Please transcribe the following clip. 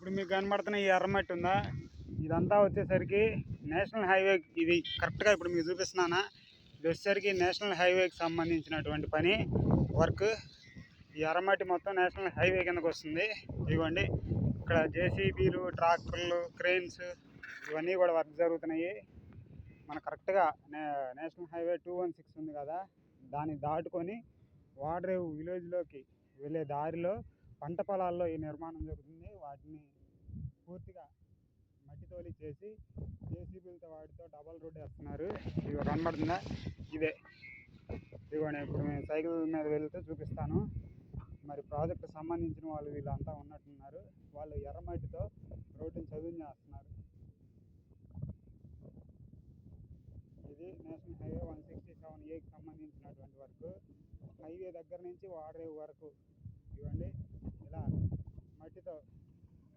ఇప్పుడు మీకు కనబడుతున్న ఈ ఎర్రమట్టి ఉందా, ఇదంతా వచ్చేసరికి నేషనల్ హైవే. ఇది కరెక్ట్గా ఇప్పుడు మీకు చూపిస్తున్నానా, ఇది వచ్చేసరికి నేషనల్ హైవేకి సంబంధించినటువంటి పని వర్క్. ఈ ఎర్రమట్టి మొత్తం నేషనల్ హైవే కిందకు వస్తుంది. ఇదిగోండి ఇక్కడ జేసీబీలు, ట్రాక్టర్లు, క్రెయిన్స్ ఇవన్నీ కూడా వర్క్ జరుగుతున్నాయి. మన కరెక్ట్గా నేషనల్ హైవే 216 ఉంది కదా, దాన్ని దాటుకొని వాడరేవు విలేజ్లోకి వెళ్ళే దారిలో పంట పొలాల్లో ఈ నిర్మాణం జరుగుతుంది. వాటిని పూర్తిగా మట్టి తోలి చేసి జేసీబీలతో వాటితో డబల్ రోడ్ వేస్తున్నారు. ఇవి కనబడుతుందా, ఇదే. ఇదిగోండి ఇప్పుడు మేము సైకిల్ మీద వెళ్తూ చూపిస్తాను. మరి ప్రాజెక్టు సంబంధించిన వాళ్ళు వీళ్ళంతా ఉన్నట్టున్నారు. వాళ్ళు ఎర్రమట్టితో రోడ్డుని చదును చేస్తున్నారు. ఇది నేషనల్ హైవే 167A సంబంధించినటువంటి వర్క్. హైవే దగ్గర నుంచి వాడరేవు వరకు ఇవ్వండి ఇలా మట్టితో